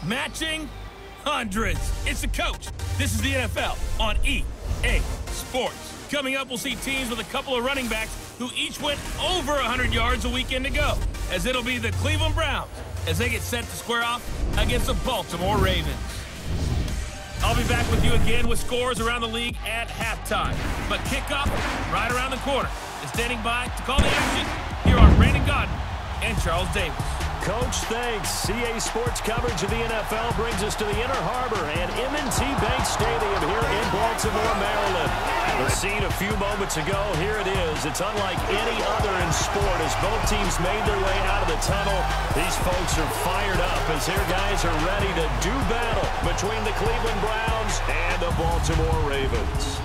Matching hundreds. It's the coach. This is the NFL on EA Sports. Coming up, we'll see teams with a couple of running backs who each went over 100 yards a weekend ago, as it'll be the Cleveland Browns as they get set to square off against the Baltimore Ravens. I'll be back with you again with scores around the league at halftime. But kickoff right around the corner. And standing by to call the action, here are Brandon Godden and Charles Davis. Coach, thanks. CA Sports coverage of the NFL brings us to the Inner Harbor and M&T Bank Stadium here in Baltimore, Maryland. The scene a few moments ago, here it is. It's unlike any other in sport as both teams made their way out of the tunnel. These folks are fired up as their guys are ready to do battle between the Cleveland Browns and the Baltimore Ravens.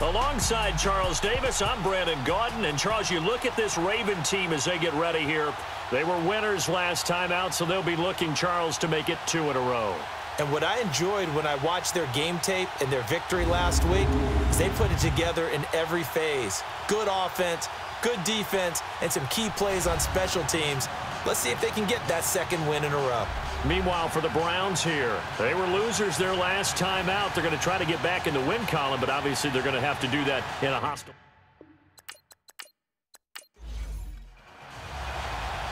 Alongside Charles Davis, I'm Brandon Gaudin. And Charles, you look at this Raven team as they get ready here. They were winners last time out, so they'll be looking, Charles, to make it 2 in a row. And what I enjoyed when I watched their game tape and their victory last week is they put it together in every phase. Good offense, good defense, and some key plays on special teams. Let's see if they can get that second win in a row. Meanwhile, for the Browns here, they were losers their last time out. They're going to try to get back in the win column, but obviously they're going to have to do that in a hostile.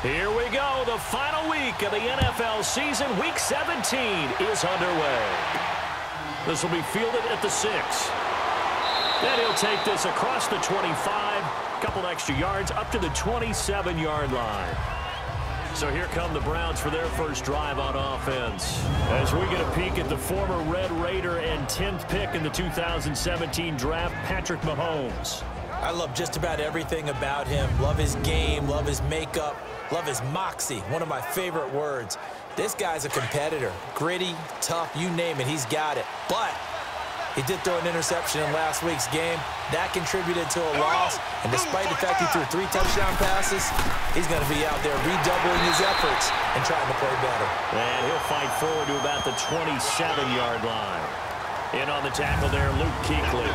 Here we go. The final week of the NFL season. Week 17 is underway. This will be fielded at the 6. Then he'll take this across the 25, a couple extra yards, up to the 27-yard line. So here come the Browns for their first drive on offense. As we get a peek at the former Red Raider and 10th pick in the 2017 draft, Patrick Mahomes. I love just about everything about him. Love his game, love his makeup, love his moxie, one of my favorite words. This guy's a competitor. Gritty, tough, you name it, he's got it. But he did throw an interception in last week's game. That contributed to a loss. And despite the fact he threw 3 touchdown passes, he's going to be out there redoubling his efforts and trying to play better. And he'll fight forward to about the 27-yard line. In on the tackle there, Luke Kuechly.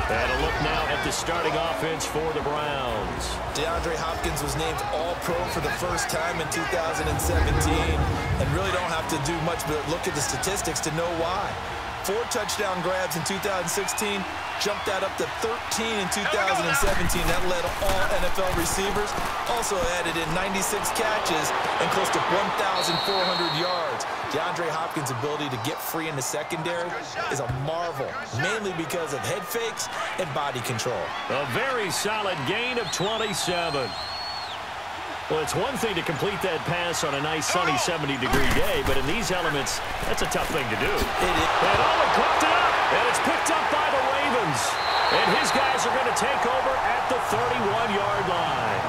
And a look now at the starting offense for the Browns. DeAndre Hopkins was named All-Pro for the first time in 2017. And really don't have to do much but look at the statistics to know why. 4 touchdown grabs in 2016, jumped that up to 13 in 2017. That led all NFL receivers. Also added in 96 catches and close to 1,400 yards. DeAndre Hopkins' ability to get free in the secondary is a marvel, mainly because of head fakes and body control. A very solid gain of 27. Well, it's one thing to complete that pass on a nice sunny 70-degree day, but in these elements, that's a tough thing to do. It is. And Owen caught it up, and it's picked up by the Ravens. And his guys are going to take over at the 31-yard line.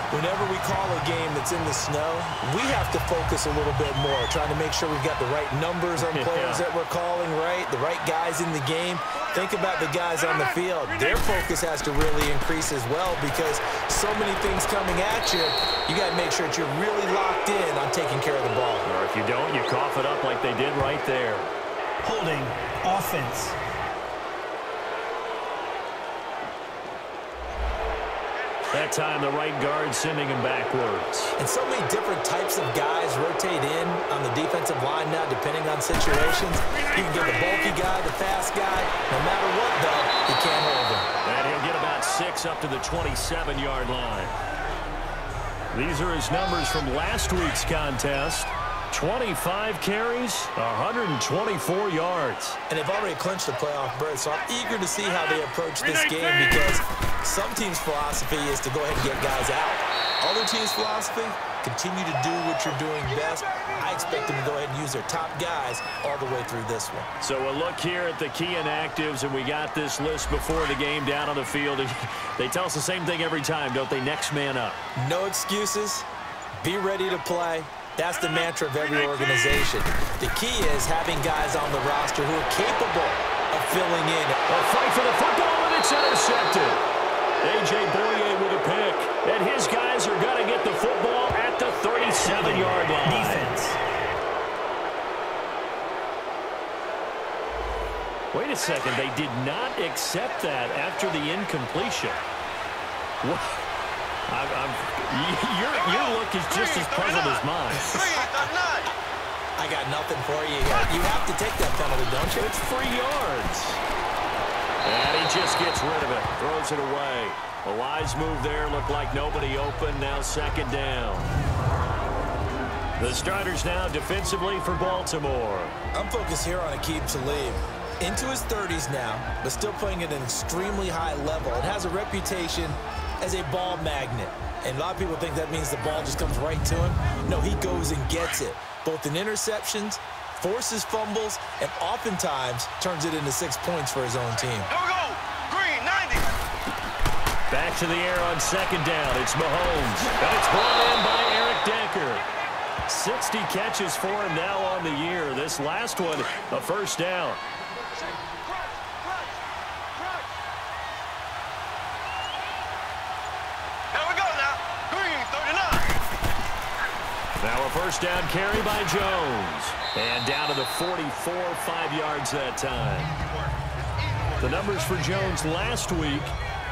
Whenever we call a game that's in the snow, we have to focus a little bit more, trying to make sure we've got the right numbers on players that we're calling right, the right guys in the game. Think about the guys on the field. Their focus has to really increase as well because so many things coming at you, you got to make sure that you're really locked in on taking care of the ball. Or if you don't, you cough it up like they did right there. Holding offense. That time, the right guard sending him backwards. And so many different types of guys rotate in on the defensive line now, depending on situations. You can get the bulky guy, the fast guy. No matter what, though, you can't hold him. And he'll get about 6 up to the 27-yard line. These are his numbers from last week's contest. 25 carries, 124 yards. And they've already clinched the playoff berth, so I'm eager to see how they approach this game because some teams' philosophy is to go ahead and get guys out. Other teams' philosophy, continue to do what you're doing best. I expect them to go ahead and use their top guys all the way through this one. So a look here at the key inactives, and we got this list before the game down on the field. They tell us the same thing every time, don't they? Next man up. No excuses. Be ready to play. That's the mantra of every organization. The key is having guys on the roster who are capable of filling in. A fight for the football, and it's intercepted. A.J. Boye with a pick. And his guys are going to get the football at the 37-yard line. Defense. Wait a second. They did not accept that after the incompletion. Your look is just as puzzled as mine. I got nothing for you here. You have to take that penalty, don't you? It's 3 yards. And he just gets rid of it. Throws it away. A wise move there. Looked like nobody open. Now 2nd down. The starters now defensively for Baltimore. I'm focused here on Aqib Talib. Into his 30s now, but still playing at an extremely high level. It has a reputation as a ball magnet. And a lot of people think that means the ball just comes right to him. No, he goes and gets it. Both in interceptions, forces fumbles, and oftentimes turns it into 6 points for his own team. Here we go. Green, 90. Back to the air on 2nd down. It's Mahomes. And it's brought in by Eric Decker. 60 catches for him now on the year. This last one, a 1st down. Now a 1st down carry by Jones. And down to the 44, 5 yards that time. The numbers for Jones last week,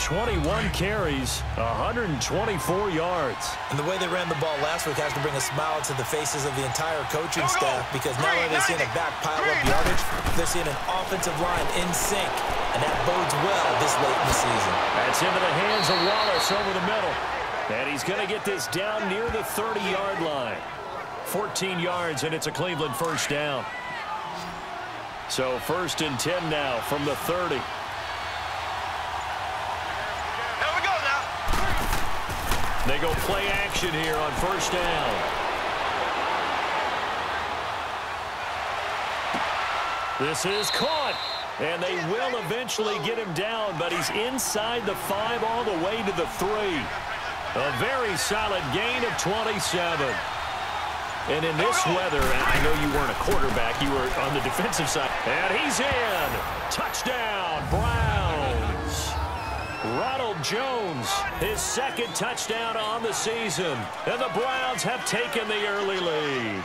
21 carries, 124 yards. And the way they ran the ball last week has to bring a smile to the faces of the entire coaching staff, because not only are they seeing a back pile up yardage, they're seeing an offensive line in sync. And that bodes well this late in the season. That's into the hands of Wallace over the middle. And he's going to get this down near the 30-yard line. 14 yards, and it's a Cleveland 1st down. So 1st and 10 now from the 30. Here we go now. They go play action here on 1st down. This is caught. And they will eventually get him down, but he's inside the 5 all the way to the 3. A very solid gain of 27. And in this weather, I know you weren't a quarterback, you were on the defensive side. And he's in. Touchdown, Browns. Ronald Jones, his 2nd touchdown on the season. And the Browns have taken the early lead.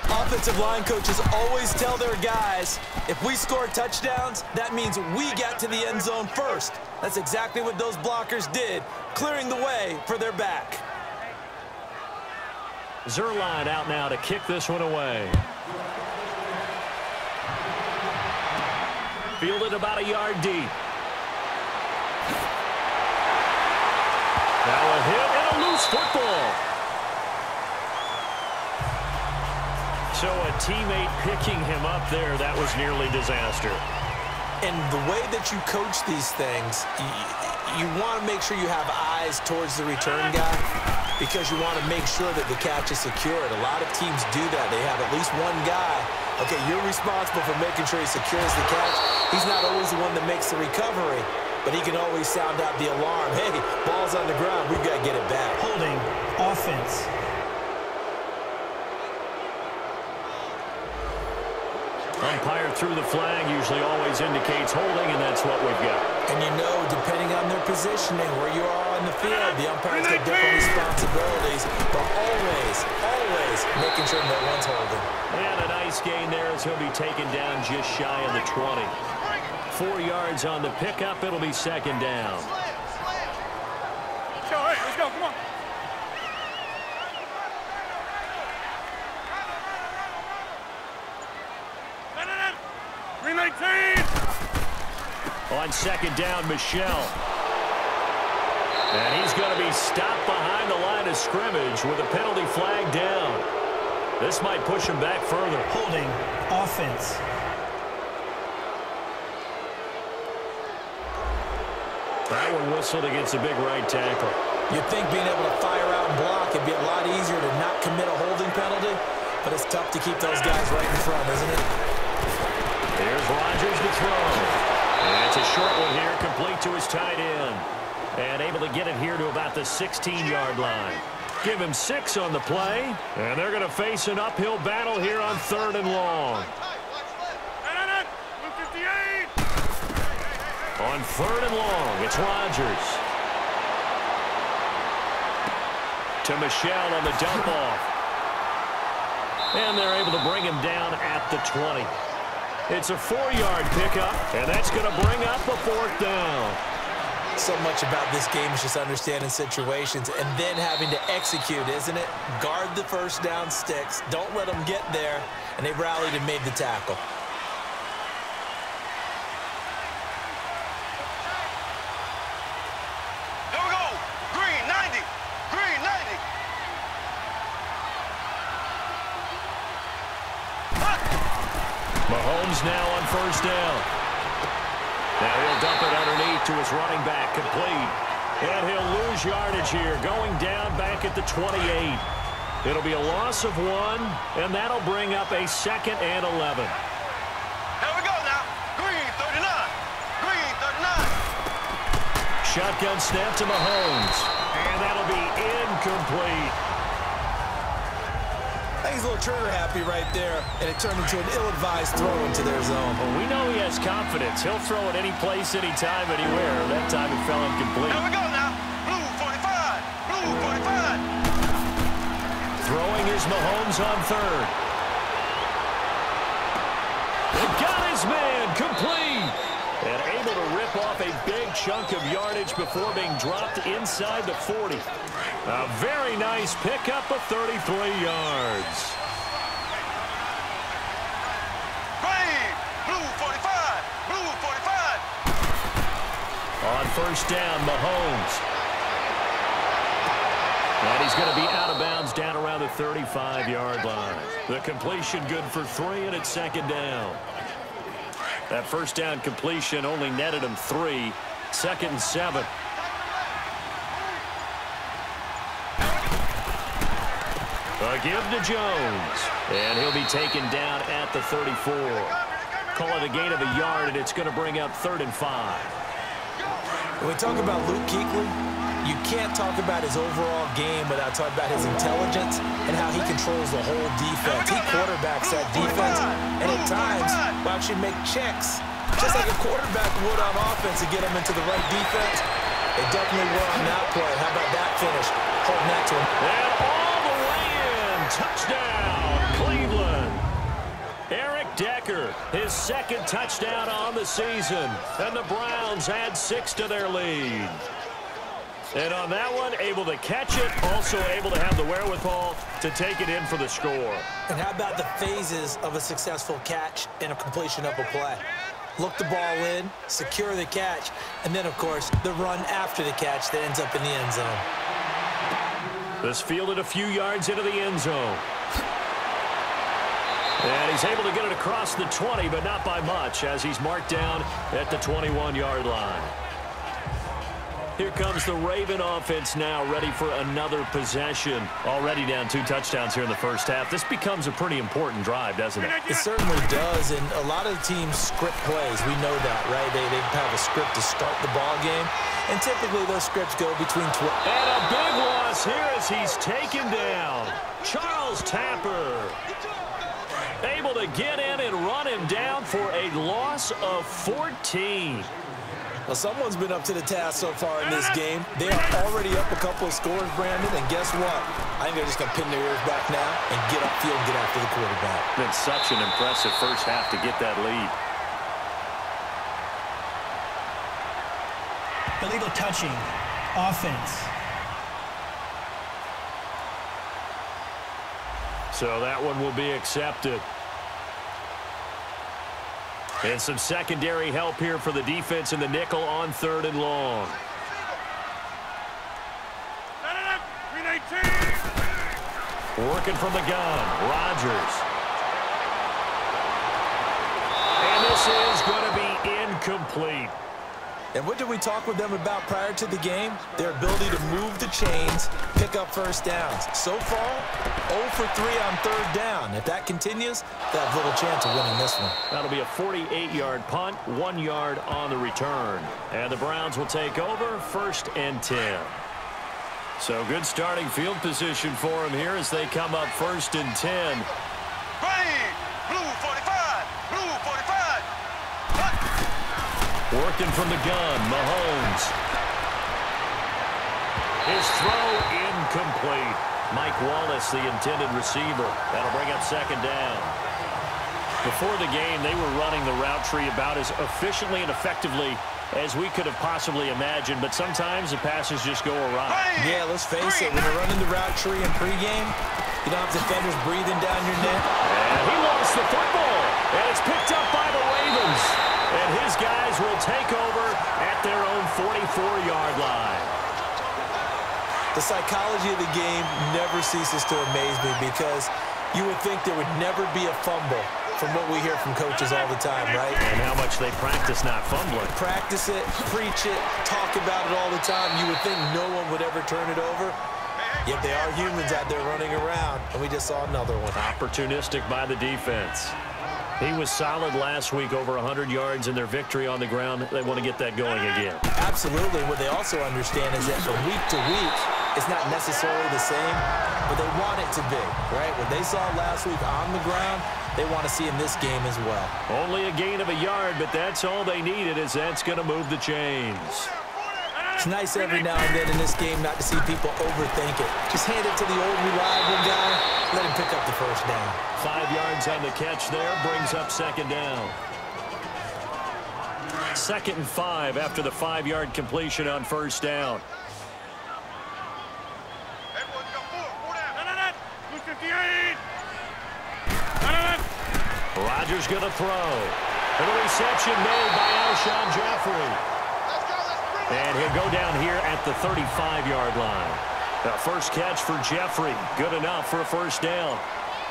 Offensive line coaches always tell their guys, if we score touchdowns, that means we got to the end zone first. That's exactly what those blockers did, clearing the way for their back. Zerline out now to kick this one away. Fielded about a yard deep. Now a hit and a loose football. So a teammate picking him up there, that was nearly disaster. And the way that you coach these things, you want to make sure you have eyes towards the return guy, because you want to make sure that the catch is secured. A lot of teams do that. They have at least one guy. Okay, you're responsible for making sure he secures the catch. He's not always the one that makes the recovery, but he can always sound out the alarm. Hey, ball's on the ground. We've got to get it back. Holding offense. Umpire through the flag usually always indicates holding, and that's what we've got. And you know, depending on their positioning, where you are on the field, the umpires get different responsibilities, but always making sure no one's holding. And a nice gain there as he'll be taken down just shy of the 20. 4 yards on the pickup. It'll be 2nd down. Let's go, come on. Green 19. On 2nd down, Michelle. And he's going to be stopped behind the line of scrimmage with a penalty flag down. This might push him back further. Holding offense. That one whistled against a big right tackle. You'd think being able to fire out and block would be a lot easier to not commit a holding penalty, but it's tough to keep those guys right in front, isn't it? Here's Rodgers to throw. And it's a short one here, complete to his tight end. And able to get it here to about the 16-yard line. Give him 6 on the play. And they're going to face an uphill battle here on 3rd and long. On 3rd and long, it's Rodgers. To Michelle on the dump off. And they're able to bring him down at the 20. It's a 4-yard pickup, and that's going to bring up a 4th down. So much about this game is just understanding situations and then having to execute, isn't it? Guard the first down sticks. Don't let them get there. And they rallied and made the tackle. Here we go. Green 90. Green 90. Mahomes now on first down. Now he'll dump it underneath to his running back, complete. And he'll lose yardage here, going down back at the 28. It'll be a loss of 1, and that'll bring up a 2nd and 11. Here we go now. Green 39. Green 39. Shotgun snap to Mahomes, and that'll be incomplete. I think he's a little trigger happy right there, and it turned into an ill-advised throw into their zone. Well, we know he has confidence. He'll throw it any place, anytime, anywhere. That time it fell incomplete. Here we go now. Blue 45. Blue 45. Throwing is Mahomes on third. They got his man, complete. And able to rip off a big chunk of yardage before being dropped inside the 40. A very nice pickup of 33 yards. Green. Blue 45. Blue 45. On first down, Mahomes. And he's going to be out of bounds down around the 35-yard line. The completion good for 3, and it's 2nd down. That first down completion only netted him 3. 2nd and 7. A give to Jones. And he'll be taken down at the 34. Call it a gain of a yard, and it's going to bring up 3rd and 5. When we talk about Luke Kuechly, you can't talk about his overall game without talking about his intelligence and how he controls the whole defense. He quarterbacks that defense, and at times will actually make checks, just like a quarterback would on offense to get them into the right defense. They definitely were on that play. How about that finish? Holding that to him. And all the way in. Touchdown, Cleveland. Eric Decker, his 2nd touchdown on the season. And the Browns add 6 to their lead. And on that one, able to catch it, also able to have the wherewithal to take it in for the score. And how about the phases of a successful catch and a completion of a play? Look the ball in, secure the catch, and then, of course, the run after the catch that ends up in the end zone. This fielded a few yards into the end zone. And he's able to get it across the 20, but not by much, as he's marked down at the 21-yard line. Here comes the Raven offense now, ready for another possession. Already down 2 touchdowns here in the first half. This becomes a pretty important drive, doesn't it? It certainly does, and a lot of teams script plays. We know that, right? They have a script to start the ball game, and typically those scripts go between 12. And a big loss here as he's taken down. Charles Tapper able to get in and run him down for a loss of 14. Well, someone's been up to the task so far in this game. They are already up a couple of scores, Brandon, and guess what? I think they're just going to pin their ears back now and get upfield and get after the quarterback. Been such an impressive first half to get that lead. Illegal touching. Offense. So that one will be accepted. And some secondary help here for the defense in the nickel on 3rd and long. Working from the gun, Rodgers. And this is going to be incomplete. And what did we talk with them about prior to the game? Their ability to move the chains, pick up first downs. So far, 0 for 3 on 3rd down. If that continues, they have little chance of winning this one. That'll be a 48-yard punt, 1 yard on the return. And the Browns will take over 1st and 10. So good starting field position for them here as they come up 1st and 10. Green. Blue 45. Blue 45. Working from the gun, Mahomes. His throw incomplete. Mike Wallace, the intended receiver. That'll bring up 2nd down. Before the game, they were running the route tree about as efficiently and effectively as we could have possibly imagined, but sometimes the passes just go awry. Yeah, let's face it, when you're running the route tree in pregame, you don't have defenders breathing down your neck. And he lost the football, and it's picked up by the Ravens. And his guys will take over at their own 44-yard line. The psychology of the game never ceases to amaze me because you would think there would never be a fumble from what we hear from coaches all the time, right? And how much they practice not fumbling. Practice it, preach it, talk about it all the time. You would think no one would ever turn it over. Yet they are humans out there running around, and we just saw another one. Opportunistic by the defense. He was solid last week, over 100 yards in their victory on the ground. They want to get that going again. Absolutely. What they also understand is that from week to week, it's not necessarily the same, but they want it to be, right? What they saw last week on the ground, they want to see in this game as well. Only a gain of a yard, but that's all they needed, as that's going to move the chains. It's nice every now and then in this game not to see people overthink it. Just hand it to the old reliable guy, let him pick up the first down. 5 yards on the catch there, brings up second down. 2nd and 5 after the 5-yard completion on first down. Rodgers going to throw. And a reception made by Alshon Jeffrey. And he'll go down here at the 35-yard line. The first catch for Jeffrey. Good enough for a first down.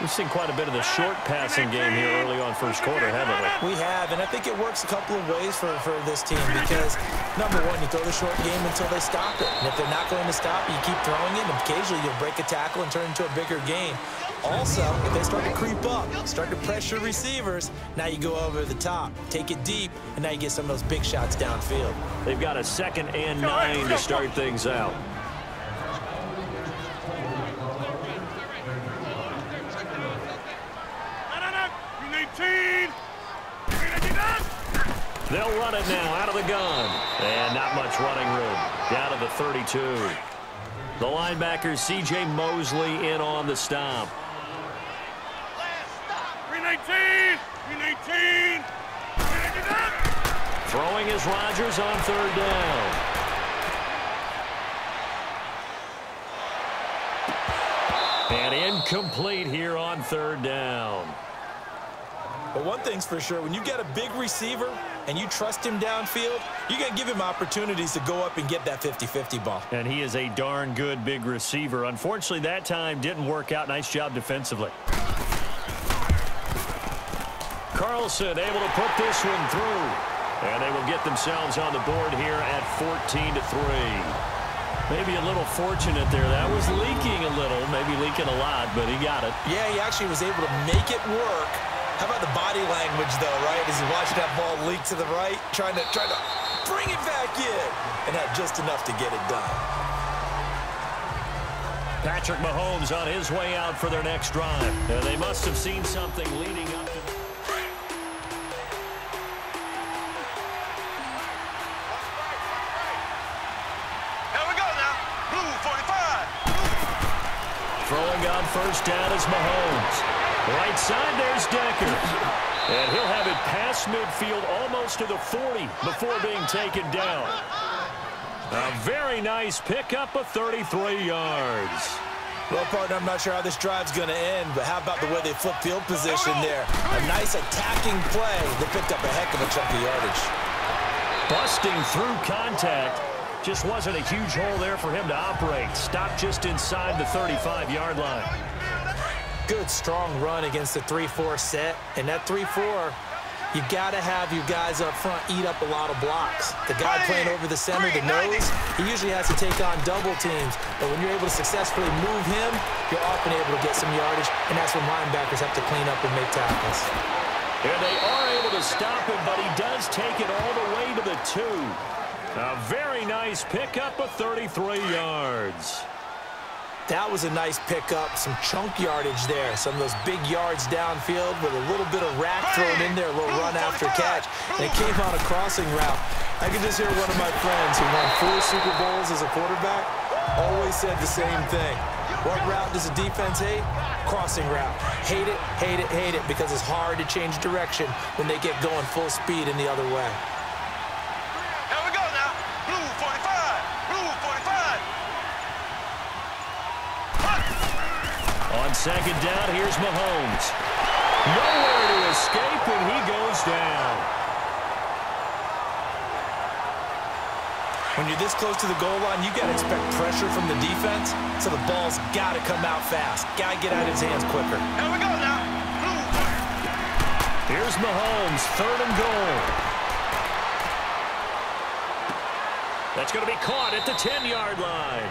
We've seen quite a bit of the short passing game here early on first quarter, haven't we? We have, and I think it works a couple of ways for this team because, number one, you throw the short game until they stop it. And if they're not going to stop it, you keep throwing it, and occasionally you'll break a tackle and turn into a bigger gain. Also, if they start to creep up, start to pressure receivers, now you go over the top, take it deep, and now you get some of those big shots downfield. They've got a 2nd and 9 to start things out. They'll run it now out of the gun. And not much running room. Down to the 32. The linebacker, C.J. Mosley, in on the stop. 319! 319! Throwing is Rodgers on third down. And incomplete here on third down. But one thing's for sure, when you get a big receiver and you trust him downfield, you're going to give him opportunities to go up and get that 50-50 ball. And he is a darn good big receiver. Unfortunately, that time didn't work out. Nice job defensively. Carlson able to put this one through. And they will get themselves on the board here at 14-3. Maybe a little fortunate there. That was leaking a little, maybe leaking a lot, but he got it. Yeah, he actually was able to make it work. How about the body language, though, right? As he watched that ball leak to the right, trying to bring it back in, and had just enough to get it done. Patrick Mahomes on his way out for their next drive. They must have seen something leading up to... Here we go now. Blue 45. Throwing on first down is Mahomes. Right side, there's Decker. And he'll have it past midfield almost to the 40 before being taken down. A very nice pickup of 33 yards. Well, partner, I'm not sure how this drive's going to end, but how about the way they flip field position there? A nice attacking play. They picked up a heck of a chunk of yardage. Busting through contact. Just wasn't a huge hole there for him to operate. Stopped just inside the 35-yard line. Good, strong run against the 3-4 set. And that 3-4, you've got to have your guys up front eat up a lot of blocks. The guy playing over the center, the nose, he usually has to take on double teams. But when you're able to successfully move him, you're often able to get some yardage. And that's when linebackers have to clean up and make tackles. And they are able to stop him, but he does take it all the way to the 2. A very nice pickup of 33 yards. That was a nice pickup, some chunk yardage there. Some of those big yards downfield with a little bit of rack thrown in there, a little run after catch. And it came on a crossing route. I can just hear one of my friends who won 4 Super Bowls as a quarterback always said the same thing. What route does the defense hate? Crossing route. Hate it, hate it, hate it, because it's hard to change direction when they get going full speed in the other way. Here we go now. Blue 45. Blue 45. On second down, here's Mahomes. Nowhere to escape, and he goes down. When you're this close to the goal line, you got to expect pressure from the defense, so the ball's got to come out fast. Got to get out of his hands quicker. Here we go now. Blue 40. Here's Mahomes, 3rd and goal. That's going to be caught at the 10-yard line.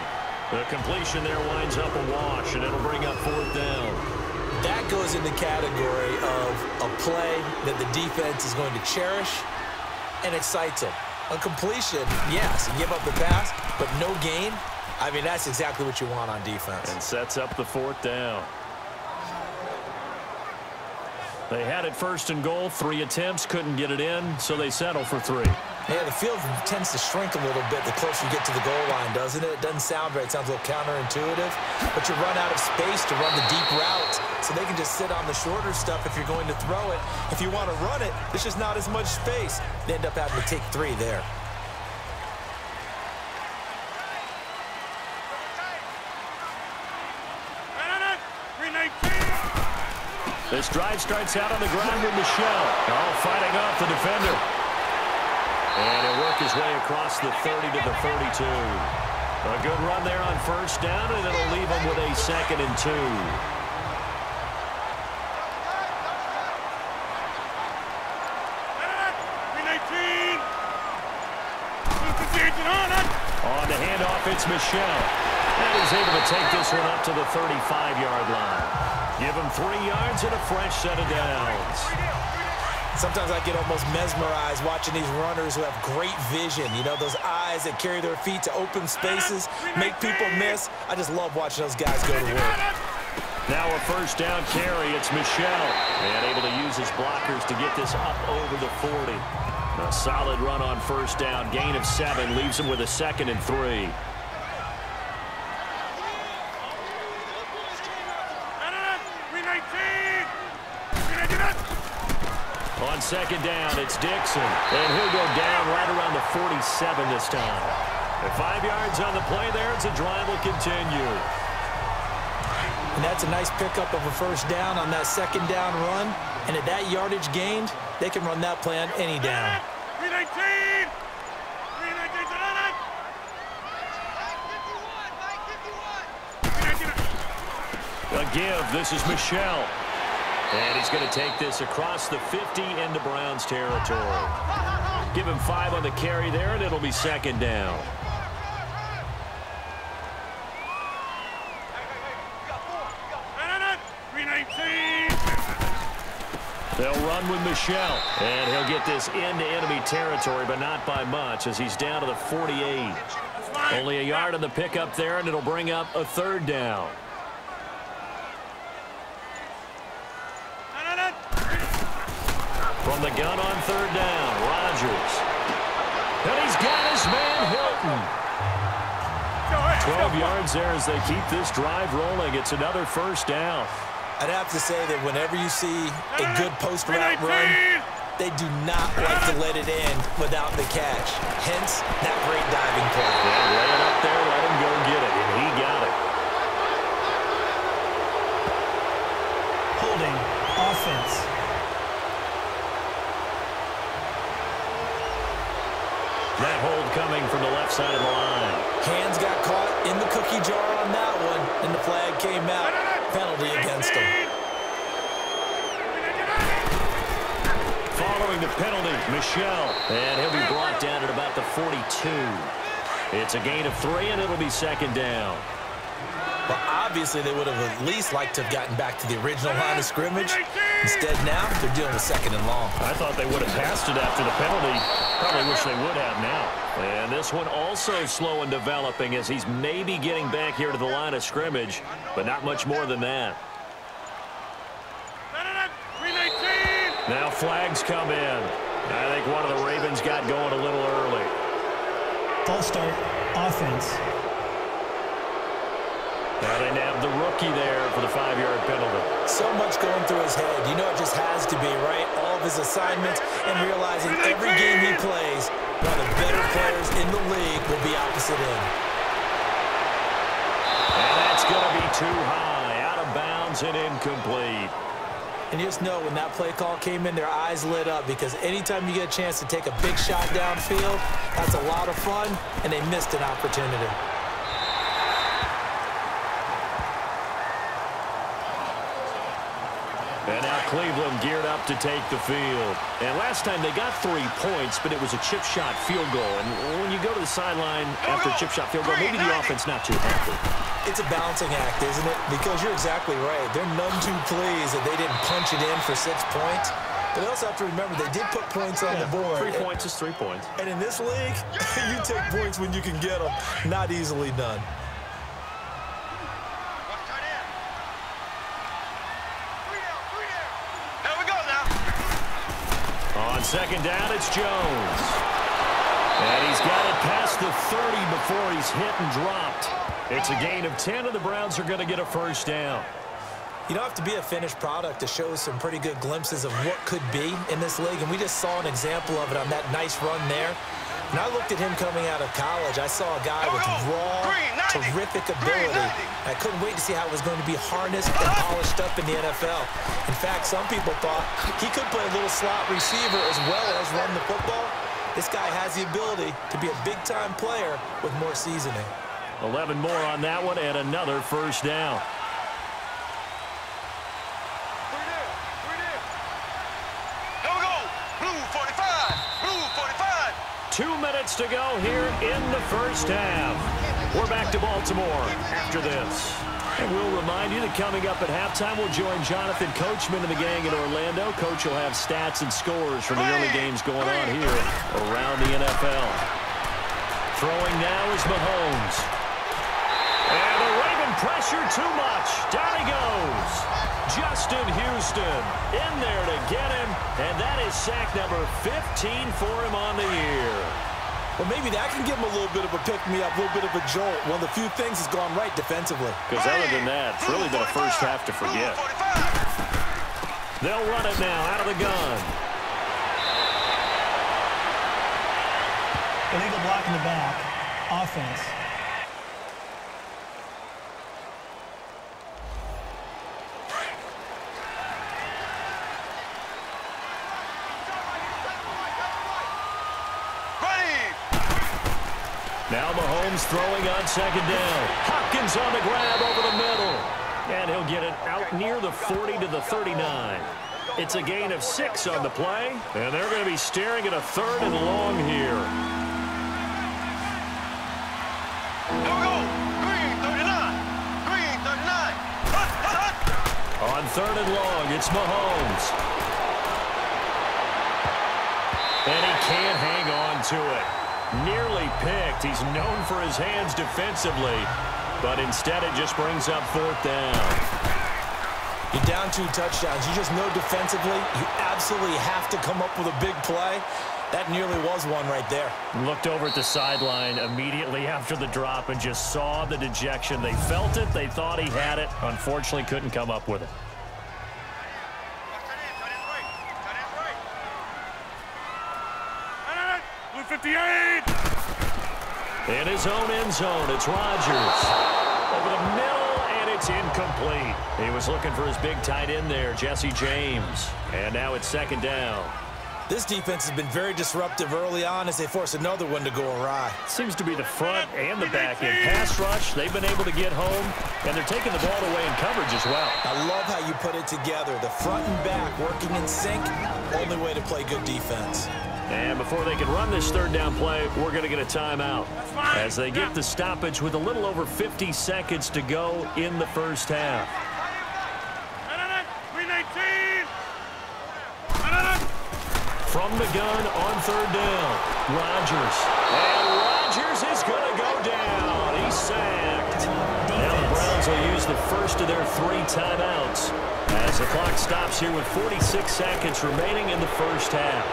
The completion there winds up a wash, and it'll bring up 4th down. That goes in the category of a play that the defense is going to cherish and excites them. A completion, yes, you give up the pass, but no gain. I mean, that's exactly what you want on defense. And sets up the 4th down. They had it 1st and goal, 3 attempts, couldn't get it in, so they settle for 3. Yeah, the field tends to shrink a little bit the closer you get to the goal line, doesn't it? It doesn't sound right. It sounds a little counterintuitive. But you run out of space to run the deep routes, so they can just sit on the shorter stuff if you're going to throw it. If you want to run it, there's just not as much space. They end up having to take 3 there. This drive starts out on the ground with Michel. All fighting off the defender. And he'll work his way across the 30 to the 32. A good run there on 1st down, and it'll leave him with a 2nd and 2. On the handoff, it's Michel. And he's able to take this one up to the 35-yard line. Give him 3 yards and a fresh set of downs. Sometimes I get almost mesmerized watching these runners who have great vision. You know, those eyes that carry their feet to open spaces, make people miss. I just love watching those guys go to work. Now a 1st down carry. It's Michel. And able to use his blockers to get this up over the 40. A solid run on 1st down. Gain of 7 leaves him with a 2nd and 3. On 2nd down, it's Dixon. And he'll go down right around the 47 this time. And 5 yards on the play there as the drive will continue. And that's a nice pickup of a 1st down on that 2nd down run. And at that yardage gained, they can run that play on any down. 319! A give. This is Michel. And he's going to take this across the 50 into Browns territory. Give him 5 on the carry there, and it'll be 2nd down. They'll run with Michel. And he'll get this into enemy territory, but not by much, as he's down to the 48. Only a yard on the pickup there, and it'll bring up a 3rd down. From the gun on 3rd down, Rodgers. And he's got his man, Hilton. 12 yards there as they keep this drive rolling. It's another 1st down. I'd have to say that whenever you see a good post-route run, they do not like to let it in without the catch. Hence, that great diving play. Yeah, lay it up there, let him go get it, and he got it. Holding offense. That hold coming from the left side of the line. Hands got caught in the cookie jar on that one, and the flag came out. Penalty against him. Following the penalty, Michel. And he'll be brought down at about the 42. It's a gain of 3, and it'll be 2nd down. Well, obviously, they would have at least liked to have gotten back to the original line of scrimmage. Instead, now, they're dealing with 2nd and long. I thought they would have passed it after the penalty. Probably wish they would have now. And this one also slow and developing as he's maybe getting back here to the line of scrimmage, but not much more than that. Now flags come in. I think one of the Ravens got going a little early. False start, offense. Now they nab the rookie there for the 5-yard penalty. So much going through his head. You know it just has to be, right? All of his assignments and realizing every game he plays, one of the better players in the league will be opposite him. And that's going to be too high, out of bounds and incomplete. And you just know when that play call came in, their eyes lit up because anytime you get a chance to take a big shot downfield, that's a lot of fun, and they missed an opportunity. And now Cleveland geared up to take the field. And last time they got 3 points, but it was a chip shot field goal. And when you go to the sideline after a chip shot field goal, maybe the offense not too happy. It's a balancing act, isn't it? Because you're exactly right. They're none too pleased that they didn't punch it in for 6 points. But they also have to remember they did put points on the board. 3 points is 3 points. And in this league, you take points when you can get them. Not easily done. On second down, it's Jones. And he's got it past the 30 before he's hit and dropped. It's a gain of 10, and the Browns are going to get a first down. You don't have to be a finished product to show some pretty good glimpses of what could be in this league, and we just saw an example of it on that nice run there. When I looked at him coming out of college, I saw a guy with raw, terrific ability. I couldn't wait to see how it was going to be harnessed and polished up in the NFL. In fact, some people thought he could play a little slot receiver as well as run the football. This guy has the ability to be a big-time player with more seasoning. 11 more on that one and another first down. Here we go. Blue 45. Blue 45. 2 minutes to go here in the first half. We're back to Baltimore after this. And we'll remind you that coming up at halftime, we'll join Jonathan Coachman and the gang in Orlando. Coach will have stats and scores from the early games going on here around the NFL. Throwing now is Mahomes. And the Raven pressure too much. Down he goes. Justin Houston in there to get him, and that is sack number 15 for him on the year. Well, maybe that can give him a little bit of a pick-me-up, a little bit of a jolt. One of the few things has gone right defensively. Because other than that, it's really been a first half to forget. They'll run it now out of the gun. Illegal block in the back. Offense. Now Mahomes throwing on second down. Hopkins on the grab over the middle. And he'll get it out near the 40 to the 39. It's a gain of 6 on the play. And they're going to be staring at a 3rd and long here. Here we go. Green 39. Green 39. On 3rd and long, it's Mahomes. And he can't hang on to it. Nearly picked. He's known for his hands defensively, but instead it just brings up 4th down. You're down 2 touchdowns. You just know defensively you absolutely have to come up with a big play. That nearly was one right there. Looked over at the sideline immediately after the drop and just saw the dejection. They felt it. They thought he had it. Unfortunately, couldn't come up with it. Blue 58. In his own end zone, it's Rodgers. Over the middle, and it's incomplete. He was looking for his big tight end there, Jesse James. And now it's 2nd down. This defense has been very disruptive early on as they force another one to go awry. Seems to be the front and the back end. Pass rush, they've been able to get home, and they're taking the ball away in coverage as well. I love how you put it together. The front and back working in sync, only way to play good defense. And before they can run this 3rd down play, we're going to get a timeout as they get the stoppage with a little over 50 seconds to go in the first half. From the gun on 3rd down, Rodgers. And Rodgers is going to go down. He's sacked. Now the Browns will use the first of their 3 timeouts as the clock stops here with 46 seconds remaining in the first half.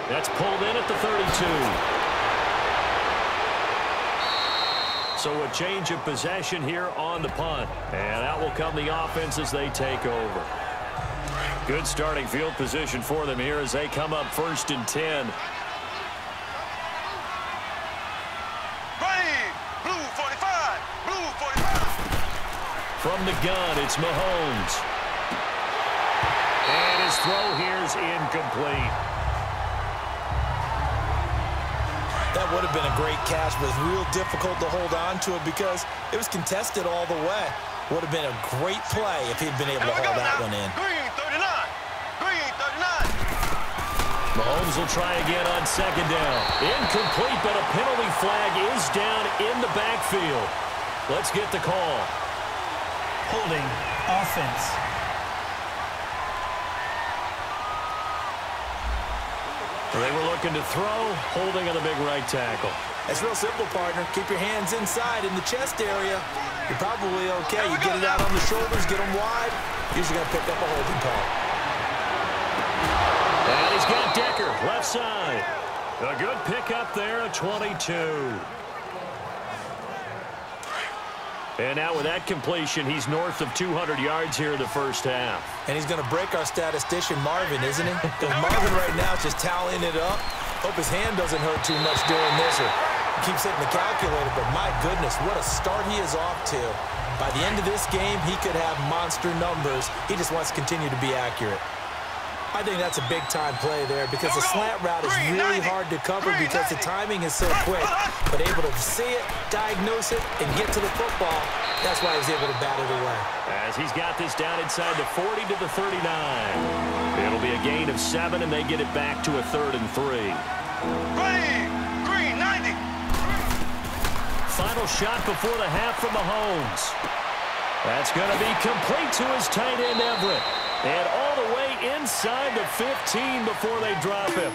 That's pulled in at the 32. So a change of possession here on the punt. And out will come the offense as they take over. Good starting field position for them here as they come up 1st and 10. Ready, blue 45, blue 45. From the gun, it's Mahomes. And his throw here is incomplete. That would have been a great catch, but it's real difficult to hold on to it because it was contested all the way. Would have been a great play if he'd been able to haul that one in. Green 39, green 39. Mahomes will try again on 2nd down. Incomplete, but a penalty flag is down in the backfield. Let's get the call. Holding offense. They were looking to throw, holding on the big right tackle. It's real simple, partner. Keep your hands inside in the chest area. You're probably okay. You get it out on the shoulders, get them wide. Usually going to pick up a holding call. And he's got Decker, left side. A good pickup there, a 22. And now with that completion, he's north of 200 yards here in the first half. And he's going to break our statistician, Marvin, isn't he? Because Marvin right now is just tallying it up. Hope his hand doesn't hurt too much doing this or keeps hitting the calculator. But my goodness, what a start he is off to. By the end of this game, he could have monster numbers. He just wants to continue to be accurate. I think that's a big-time play there because the slant route is really hard to cover because the timing is so quick. But able to see it, diagnose it, and get to the football, that's why he's able to bat it away. As he's got this down inside the 40 to the 39. It'll be a gain of 7, and they get it back to a 3rd and 3. Ready, green 90. Final shot before the half from Mahomes. That's going to be complete to his tight end, Everett. And all the way inside the 15 before they drop him.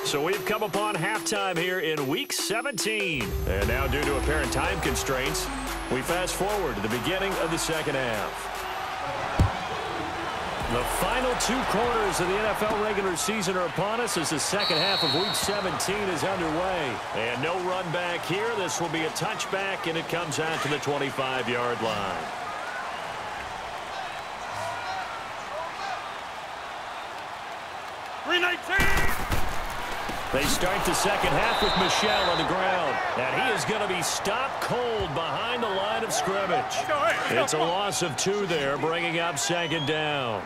So we've come upon halftime here in Week 17. And now due to apparent time constraints, we fast forward to the beginning of the second half. The final 2 quarters of the NFL regular season are upon us as the second half of Week 17 is underway. And no run back here. This will be a touchback, and it comes out to the 25-yard line. They start the second half with Michel on the ground. And he is going to be stopped cold behind the line of scrimmage. It's a loss of 2 there, bringing up 2nd down.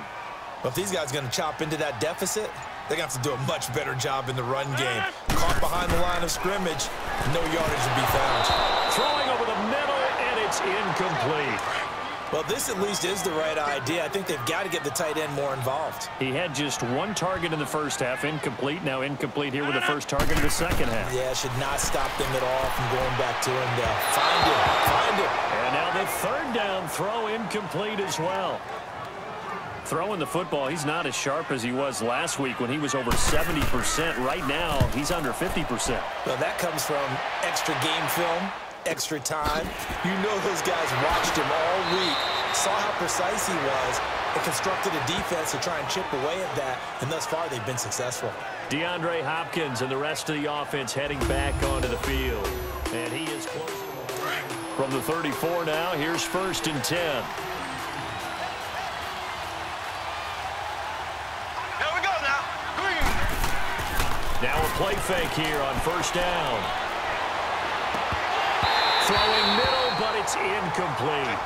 But if these guys are going to chop into that deficit, they're going to have to do a much better job in the run game. Caught behind the line of scrimmage, no yardage to be found. Throwing over the middle, and it's incomplete. Well, this at least is the right idea. I think they've got to get the tight end more involved. He had just 1 target in the first half, incomplete. Now incomplete here with the first target in the second half. Yeah, should not stop them at all from going back to him to find him. And now the 3rd down throw incomplete as well. Throwing the football, he's not as sharp as he was last week when he was over 70%. Right now, he's under 50%. Well, that comes from extra game film. Extra time. You know those guys watched him all week, saw how precise he was, and constructed a defense to try and chip away at that, and thus far they've been successful. DeAndre Hopkins and the rest of the offense heading back onto the field. And he is closing. From the 34 now, here's 1st and 10. Here we go now, green. Now a play fake here on 1st down. Throwing middle, but it's incomplete.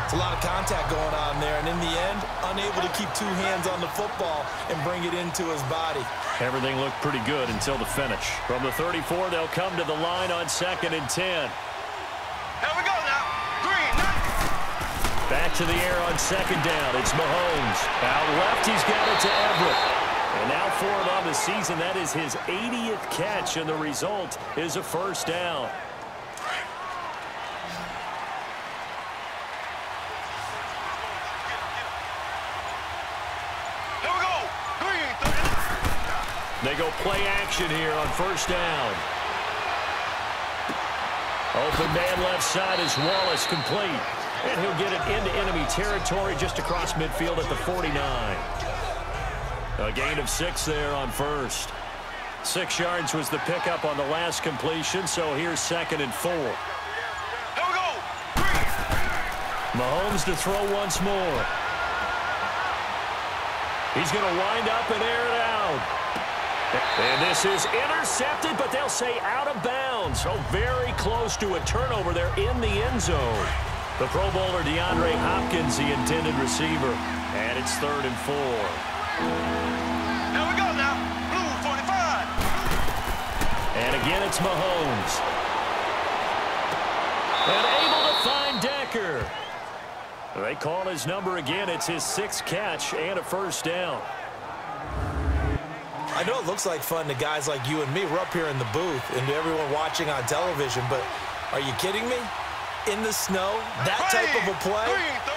It's a lot of contact going on there, and in the end, unable to keep 2 hands on the football and bring it into his body. Everything looked pretty good until the finish. From the 34, they'll come to the line on 2nd and 10. Here we go now, green 90. Back to the air on 2nd down. It's Mahomes. Out left, he's got it to Everett. And now for him on the season, that is his 80th catch, and the result is a 1st down. They go play action here on 1st down. Open man left side is Wallace, complete. And he'll get it into enemy territory just across midfield at the 49. A gain of 6 there on 1st. 6 yards was the pickup on the last completion, so here's 2nd and 4. Mahomes to throw once more. He's going to wind up and air it out. And this is intercepted, but they'll say out of bounds. So very close to a turnover there in the end zone. The Pro Bowler DeAndre Hopkins, the intended receiver. And it's 3rd and 4. Here we go now. Blue 45. And again, it's Mahomes. And able to find Decker. They call his number again. It's his 6th catch and a first down. I know it looks like fun to guys like you and me. We're up here in the booth and to everyone watching on television, but are you kidding me? In the snow, that type of a play,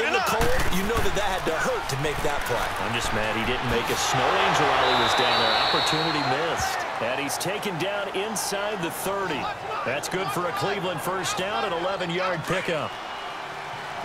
in the cold, you know that had to hurt to make that play. I'm just mad he didn't make a snow angel while he was down there. Opportunity missed. And he's taken down inside the 30. That's good for a Cleveland first down, an 11-yard pickup.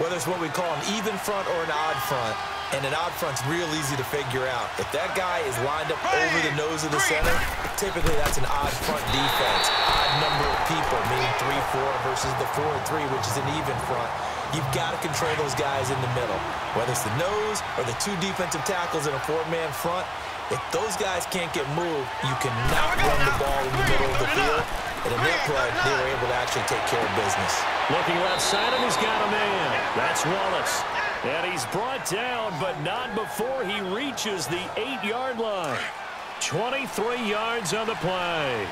Whether it's what we call an even front or an odd front, and an odd front's real easy to figure out. If that guy is lined up over the nose of the center, typically that's an odd front defense. Odd number of people, meaning 3-4 versus the 4-3, which is an even front. You've got to control those guys in the middle. Whether it's the nose or the 2 defensive tackles in a 4-man front, if those guys can't get moved, you cannot run the ball in the middle of the field. And in that play, they were able to actually take care of business. Looking left side, and he's got a man. That's Wallace. And he's brought down, but not before he reaches the 8-yard line. 23 yards on the play.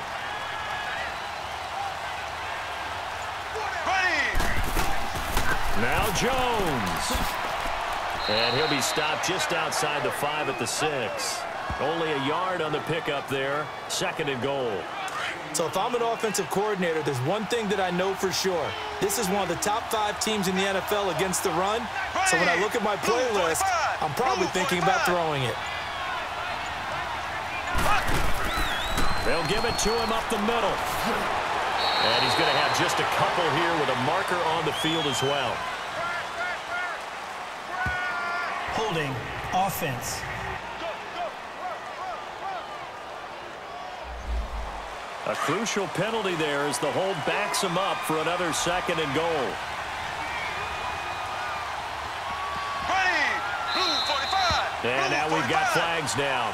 Now Jones. And he'll be stopped just outside the 5 at the 6. Only a yard on the pickup there. 2nd and goal. So if I'm an offensive coordinator, there's one thing that I know for sure. This is one of the top 5 teams in the NFL against the run. So when I look at my playlist, I'm probably thinking about throwing it. They'll give it to him up the middle. And he's going to have just a couple here with a marker on the field as well. Holding offense. A crucial penalty there as the hold backs him up for another 2nd and goal. And now we've got flags down.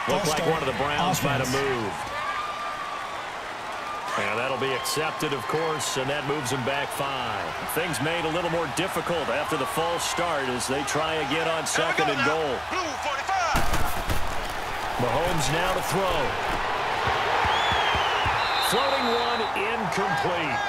Looked like one of the Browns might have moved. And that'll be accepted, of course, and that moves him back 5. Things made a little more difficult after the false start as they try again on 2nd and goal. Mahomes now to throw. Floating one, incomplete.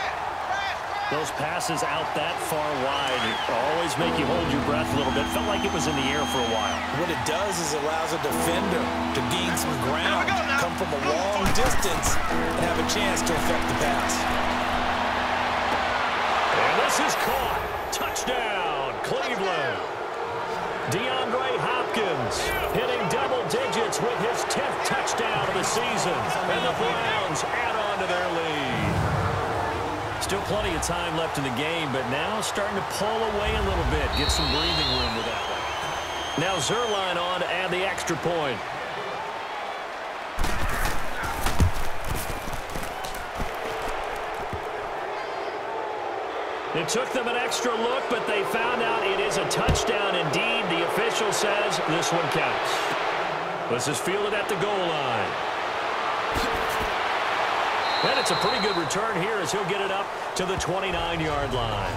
Those passes out that far wide always make you hold your breath a little bit. Felt like it was in the air for a while. What it does is allows a defender to gain some ground, come from a long distance, and have a chance to affect the pass. And this is caught. Touchdown, Cleveland. DeAndre Hopkins hitting double digits with his 10th touchdown of the season. And the Browns add on to their lead. Still plenty of time left in the game, but now starting to pull away a little bit. Get some breathing room with that one. Now Zerline on to add the extra point. It took them an extra look, but they found out it is a touchdown indeed. The official says this one counts. This is fielded at the goal line. And it's a pretty good return here as he'll get it up to the 29-yard line.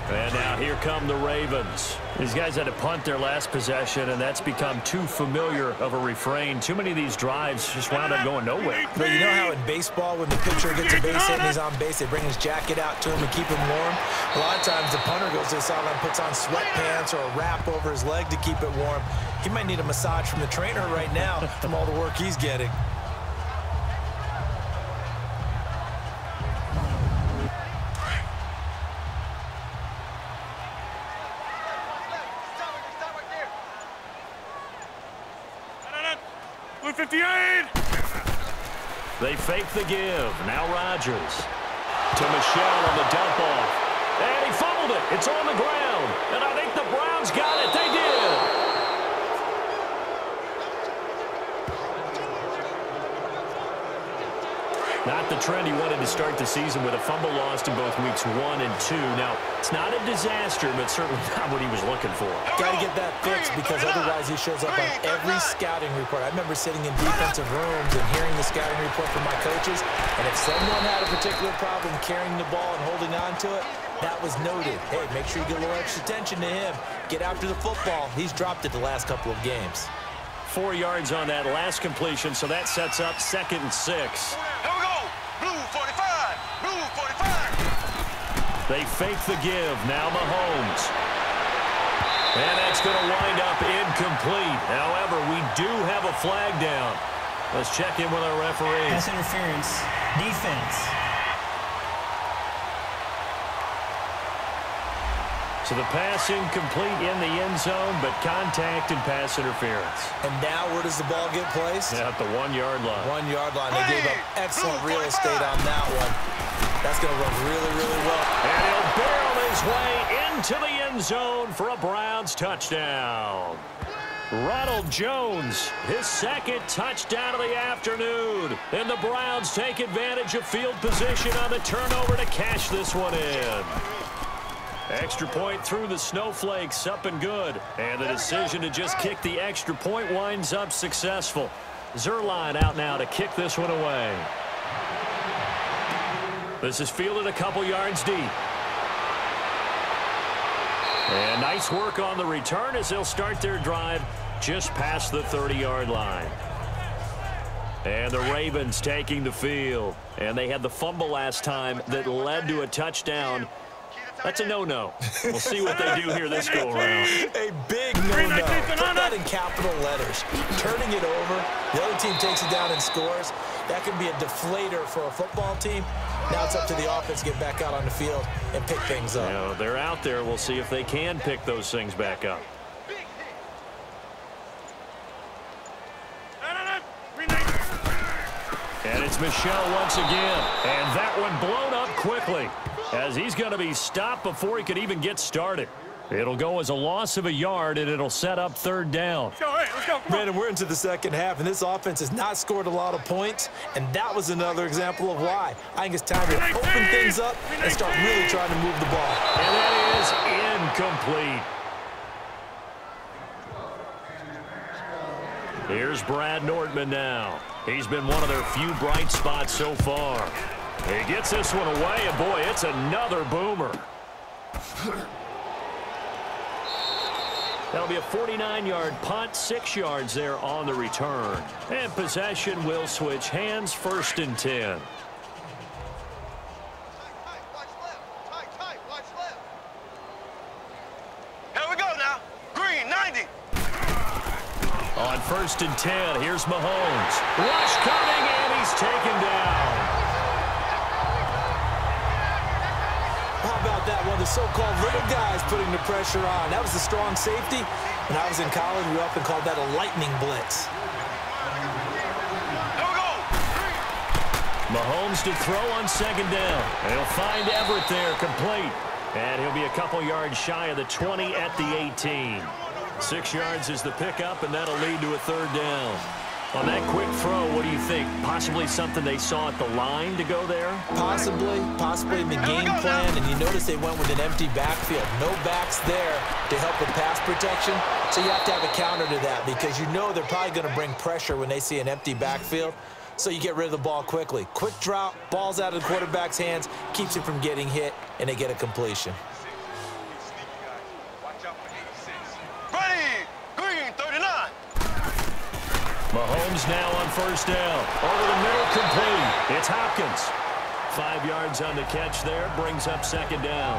And now here come the Ravens. These guys had to punt their last possession, and that's become too familiar of a refrain. Too many of these drives just wound up going nowhere. But you know how in baseball, when the pitcher gets a base hit and he's on base, they bring his jacket out to him and keep him warm? A lot of times the punter goes to the sideline, puts on sweatpants or a wrap over his leg to keep it warm. He might need a massage from the trainer right now from all the work he's getting. They fake the give. Now Rodgers to Michelle on the dump off. And he fumbled it. It's on the ground. And I think the Browns got it. They did. Not not the trend he wanted to start the season with a fumble lost in both weeks 1 and 2. Now, it's not a disaster, but certainly not what he was looking for. Got to get that fixed because otherwise he shows up on every scouting report. I remember sitting in defensive rooms and hearing the scouting report from my coaches, and if someone had a particular problem carrying the ball and holding on to it, that was noted. Hey, make sure you get a little extra attention to him. Get after the football. He's dropped it the last couple of games. 4 yards on that last completion, so that sets up 2nd and 6. Here we go. Blue 45. Blue 45. They fake the give. Now Mahomes. And that's going to wind up incomplete. However, we do have a flag down. Let's check in with our referee. Pass interference. Defense. So the pass incomplete in the end zone, but contact and pass interference. And now where does the ball get placed? Yeah, at the 1 yard line. 1 yard line. They gave up excellent real estate on that one. That's going to run really, really well. And he'll barrel his way into the end zone for a Browns touchdown. Ronald Jones, his 2nd touchdown of the afternoon. And the Browns take advantage of field position on the turnover to cash this one in. Extra point through the snowflakes, up and good. And the decision to just kick the extra point winds up successful. Zerline out now to kick this one away. This is fielded a couple yards deep. And nice work on the return as they'll start their drive just past the 30-yard line. And the Ravens taking the field. And they had the fumble last time that led to a touchdown. That's a no-no. We'll see what they do here this go-around. A big no-no. Put that in capital letters. Turning it over. The other team takes it down and scores. That can be a deflator for a football team. Now it's up to the offense to get back out on the field and pick things up. You know, they're out there. We'll see if they can pick those things back up. And it's Michel once again. And that one blown up quickly, as he's going to be stopped before he could even get started. It'll go as a loss of a yard, and it'll set up 3rd down. Let's go. Man, we're into the 2nd half, and this offense has not scored a lot of points, and that was another example of why. I think it's time to open things up and start really trying to move the ball. And that is incomplete. Here's Brad Nordman now. He's been one of their few bright spots so far. He gets this one away, and boy, it's another boomer. That'll be a 49-yard punt, 6 yards there on the return. And possession will switch hands, 1st and 10. Here we go now. Green 90. On 1st and 10, here's Mahomes. Rush coming, and he's taken down. How about that? One of the so-called little guys putting the pressure on. That was the strong safety. When I was in college, we often called that a lightning blitz. Here we go. Mahomes to throw on 2nd down. And he'll find Everett there, complete. And he'll be a couple yards shy of the 20 at the 18. 6 yards is the pickup, and that'll lead to a 3rd down. On that quick throw, what do you think? Possibly something they saw at the line to go there? Possibly in the game plan, and you notice they went with an empty backfield. No backs there to help with pass protection, so you have to have a counter to that because you know they're probably going to bring pressure when they see an empty backfield, so you get rid of the ball quickly. Quick drop, ball's out of the quarterback's hands, keeps it from getting hit, and they get a completion. Mahomes now on 1st down. Over the middle, complete. It's Hopkins. 5 yards on the catch there. Brings up 2nd down.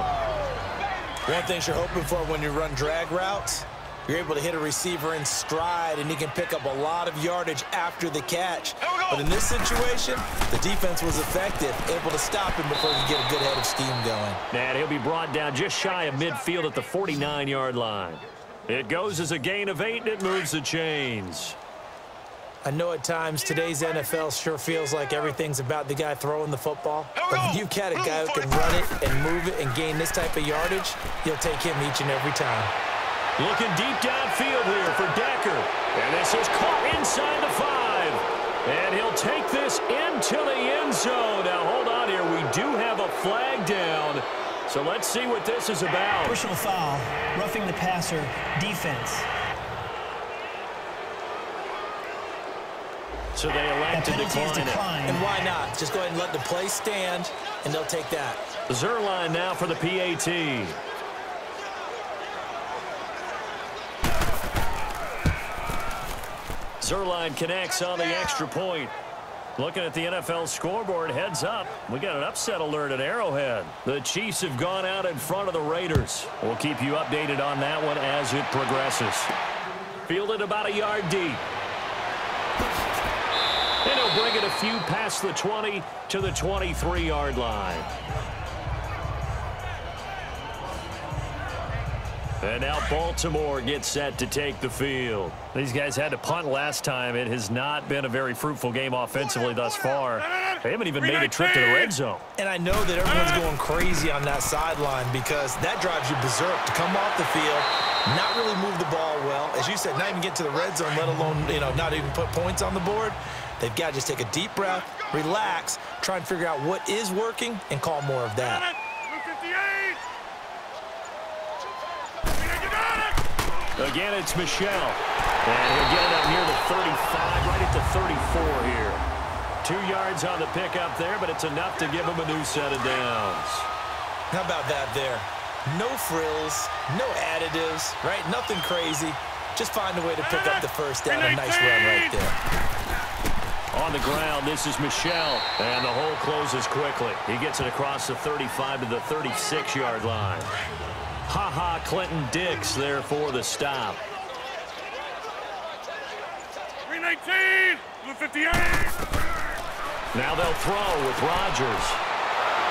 One thing you're hoping for when you run drag routes, you're able to hit a receiver in stride, and he can pick up a lot of yardage after the catch. But in this situation, the defense was effective, able to stop him before he could get a good head of steam going. And he'll be brought down just shy of midfield at the 49-yard line. It goes as a gain of 8, and it moves the chains. I know at times today's NFL sure feels like everything's about the guy throwing the football. But when you've got a guy who can run it and move it and gain this type of yardage, you'll take him each and every time. Looking deep downfield here for Decker. And this is caught inside the 5. And he'll take this into the end zone. Now, hold on here. We do have a flag down. So let's see what this is about. Personal foul, roughing the passer, defense. So they elect to decline it. And why not? Just go ahead and let the play stand, and they'll take that. Zerline now for the PAT. Zerline connects on the extra point. Looking at the NFL scoreboard, heads up. We got an upset alert at Arrowhead. The Chiefs have gone out in front of the Raiders. We'll keep you updated on that one as it progresses. Fielded about a yard deep. And he'll bring it a few past the 20 to the 23-yard line. And now Baltimore gets set to take the field. These guys had to punt last time. It has not been a very fruitful game offensively thus far. They haven't even made a trip to the red zone. And I know that everyone's going crazy on that sideline because that drives you berserk to come off the field, not really move the ball well. As you said, not even get to the red zone, let alone, not even put points on the board. They've got to just take a deep breath, relax, try and figure out what is working, and call more of that. Again, it's Michelle. And he'll get it up near the 35, right at the 34 here. 2 yards on the pickup there, but it's enough to give him a new set of downs. How about that there? No frills, no additives, right? Nothing crazy. Just find a way to pick up the first down. A nice run right there. On the ground, this is Michelle, and the hole closes quickly. He gets it across the 35 to the 36-yard line. Ha-ha, Clinton Dix there for the stop. 319, 58. Now they'll throw with Rodgers.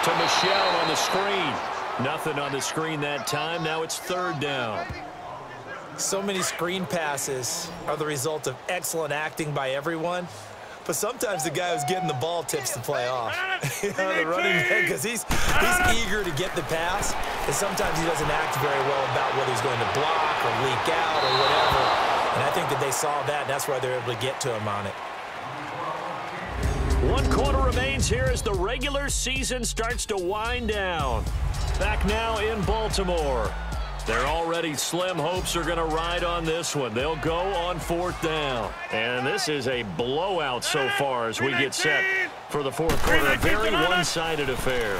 To Michelle on the screen. Nothing on the screen that time. Now it's 3rd down. So many screen passes are the result of excellent acting by everyone. But sometimes the guy who's getting the ball tips the play off. The running back, because he's eager to get the pass, and sometimes he doesn't act very well about whether he's going to block or leak out or whatever. And I think that they saw that, and that's why they're able to get to him on it. 1 quarter remains here as the regular season starts to wind down. Back now in Baltimore. Their already slim hopes are going to ride on this one. They'll go on 4th down. And this is a blowout so far as we get set for the 4th quarter. A very one-sided affair.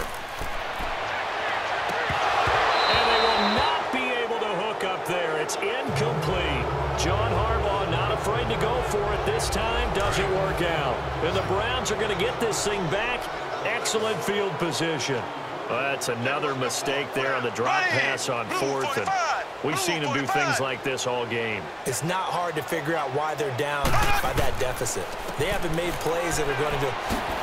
And they will not be able to hook up there. It's incomplete. John Harbaugh not afraid to go for it this time. Doesn't work out. And the Browns are going to get this thing back. Excellent field position. Well, that's another mistake there on the drop pass on 4th, and we've seen him do things like this all game. It's not hard to figure out why they're down by that deficit. They haven't made plays that are going to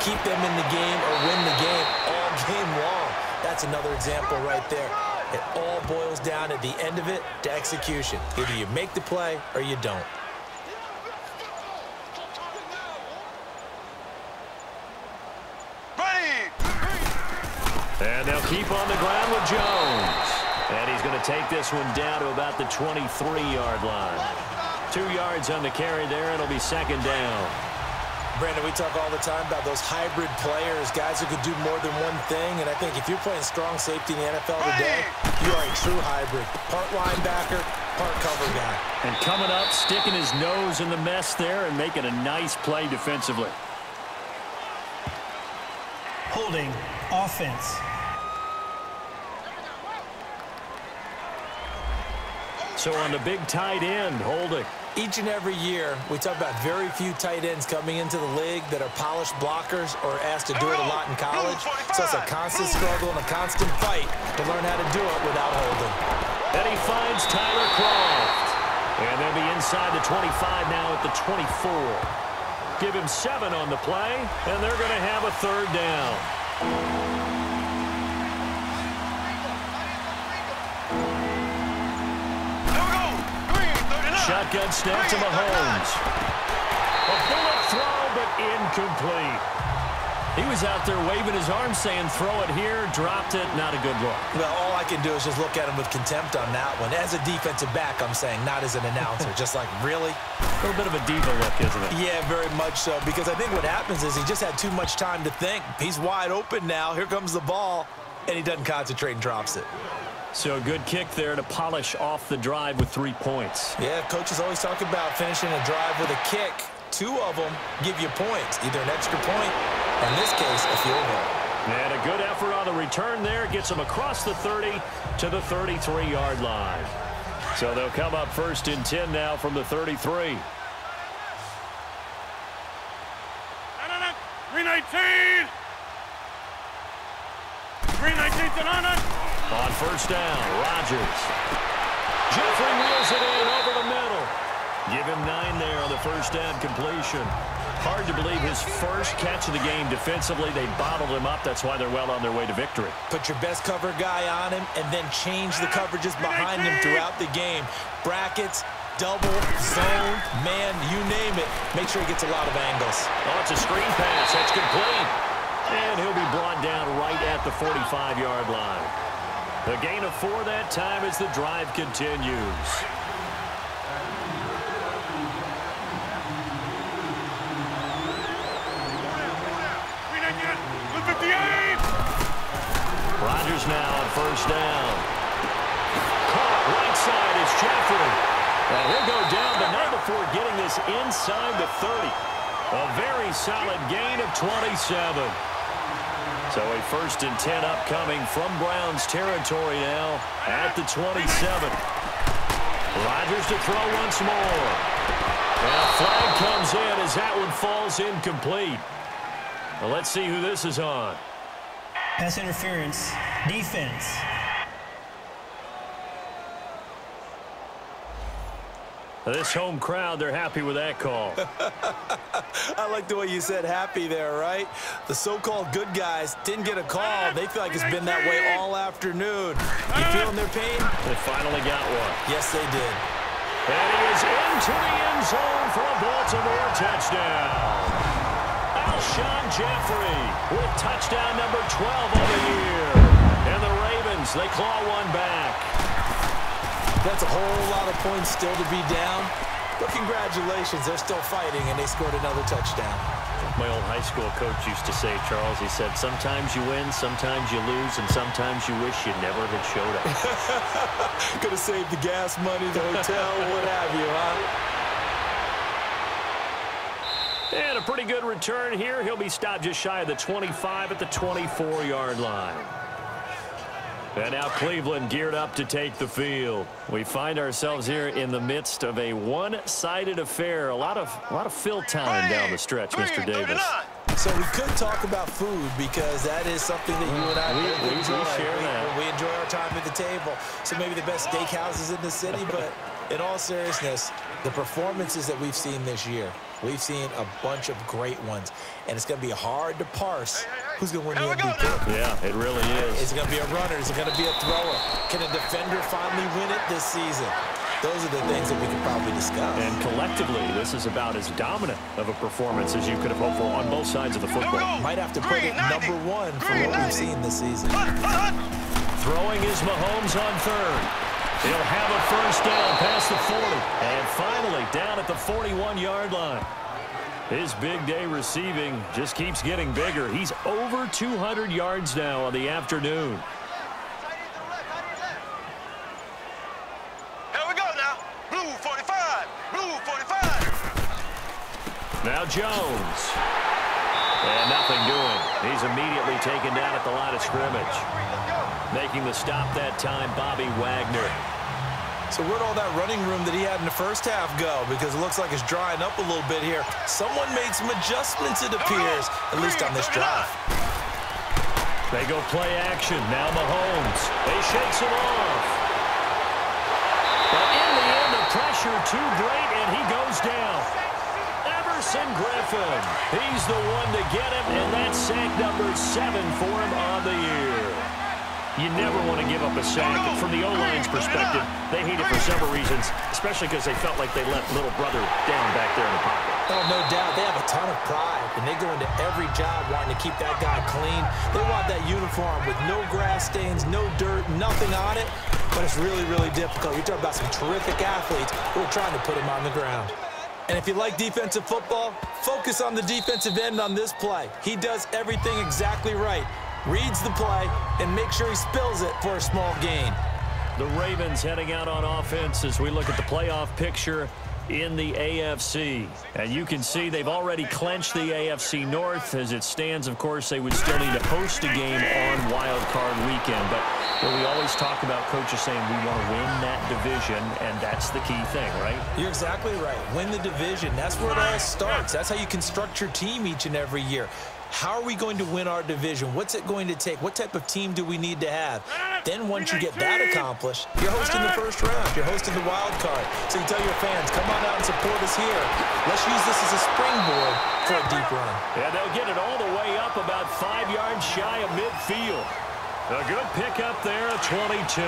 keep them in the game or win the game all game long. That's another example right there. It all boils down at the end of it to execution. Either you make the play or you don't. And they'll keep on the ground with Jones. And he's going to take this one down to about the 23-yard line. 2 yards on the carry there. It'll be 2nd down. Brandon, we talk all the time about those hybrid players, guys who can do more than one thing. And I think if you're playing strong safety in the NFL today, you are a true hybrid. Part linebacker, part cover guy. And coming up, sticking his nose in the mess there and making a nice play defensively. Holding, offense. So on the big tight end, holding. Each and every year, we talk about very few tight ends coming into the league that are polished blockers or asked to do it a lot in college. So it's a constant struggle and a constant fight to learn how to do it without holding. And he finds Tyler Croft. And they'll be inside the 25 now at the 24. Give him 7 on the play, and they're going to have a 3rd down. Shotgun snap to Mahomes. A bullet throw, but incomplete. He was out there waving his arms saying, throw it here, dropped it, not a good look. Well, all I can do is just look at him with contempt on that one. As a defensive back, I'm saying, not as an announcer. Just like, really? A little bit of a diva look, isn't it? Yeah, very much so, because I think what happens is he just had too much time to think. He's wide open now. Here comes the ball, and he doesn't concentrate and drops it. So a good kick there to polish off the drive with 3 points. Yeah, coaches always talk about finishing a drive with a kick. 2 of them give you points, either an extra point, or in this case, a field goal. And a good effort on the return there gets them across the 30 to the 33-yard line. So they'll come up 1st and 10 now from the 33. 319. 319 to Nana. On 1st down, Rodgers. Jeffrey wheels it in over the middle. Give him 9 there on the 1st down completion. Hard to believe his first catch of the game defensively. They bottled him up. That's why they're well on their way to victory. Put your best cover guy on him and then change the coverages behind him throughout the game. Brackets, double, zone, man, you name it. Make sure he gets a lot of angles. Oh, it's a screen pass. That's complete. And he'll be brought down right at the 45-yard line. The gain of 4 that time as the drive continues. Rodgers now on 1st down. Caught right side is Jeffrey. And he'll go down, but not before getting this inside the 30. A very solid gain of 27. So a 1st and 10 upcoming from Browns territory now at the 27. Rodgers to throw once more. And a flag comes in as that one falls incomplete. Well, let's see who this is on. Pass interference. Defense. This home crowd, they're happy with that call. I like the way you said happy there, right? The so-called good guys didn't get a call. They feel like it's been that way all afternoon. You feeling their pain? They finally got one. Yes, they did. And he is into the end zone for a Baltimore touchdown. Alshon Jeffrey with touchdown number 12 on the year. And the Ravens, they claw one back. That's a whole lot of points still to be down. But congratulations, they're still fighting, and they scored another touchdown. My old high school coach used to say, Charles, he said, sometimes you win, sometimes you lose, and sometimes you wish you never had showed up. Could have saved the gas money, the hotel, what have you, huh? And a pretty good return here. He'll be stopped just shy of the 25 at the 24-yard line. And now Cleveland geared up to take the field. We find ourselves here in the midst of a one-sided affair. A lot of fill time down the stretch, Mr. Davis. So we could talk about food because that is something that you and I we share that. We enjoy our time at the table. So maybe the best steakhouses in the city, but in all seriousness, the performances that we've seen this year, we've seen a bunch of great ones, and it's going to be hard to parse who's going to win the MVP. Yeah, it really is. Is it going to be a runner? Is it going to be a thrower? Can a defender finally win it this season? Those are the things that we can probably discuss. And collectively, this is about as dominant of a performance as you could have hoped for on both sides of the football. Might have to put it number 1 for what we've seen this season. Throwing is Mahomes on 3rd. He'll have a 1st down past the 40. And finally down at the 41-yard line. His big day receiving just keeps getting bigger. He's over 200 yards now on the afternoon. Here we go now. Blue 45. Blue 45. Now Jones. And nothing doing. He's immediately taken down at the line of scrimmage. Making the stop that time, Bobby Wagner. So where'd all that running room that he had in the first half go? Because it looks like it's drying up a little bit here. Someone made some adjustments, it appears, at least on this drive. They go play action. Now Mahomes. They shakes him off. But in the end, the pressure too great, and he goes down. Everson Griffin. He's the one to get him, and that's sack number 7 for him on the year. You never want to give up a sack. From the O-line's perspective, they hate it for several reasons, especially because they felt like they let little brother down back there in the pocket. Oh, no doubt. They have a ton of pride, and they go into every job wanting to keep that guy clean. They want that uniform with no grass stains, no dirt, nothing on it, but it's really, really difficult. You're talking about some terrific athletes who are trying to put him on the ground. And if you like defensive football, focus on the defensive end on this play. He does everything exactly right. Reads the play and makes sure he spills it for a small gain. The Ravens heading out on offense as we look at the playoff picture in the AFC. And you can see they've already clinched the AFC North. As it stands, of course, they would still need to host a game on Wild Card Weekend. But we always talk about coaches saying we want to win that division, and that's the key thing, right? You're exactly right. Win the division. That's where it all starts. That's how you construct your team each and every year. How are we going to win our division? What's it going to take? What type of team do we need to have? Then once you get that accomplished, you're hosting the first round. You're hosting the wild card. So you tell your fans, come on out and support us here. Let's use this as a springboard for a deep run. Yeah, they'll get it all the way up about 5 yards shy of midfield. A good pickup there, a 22.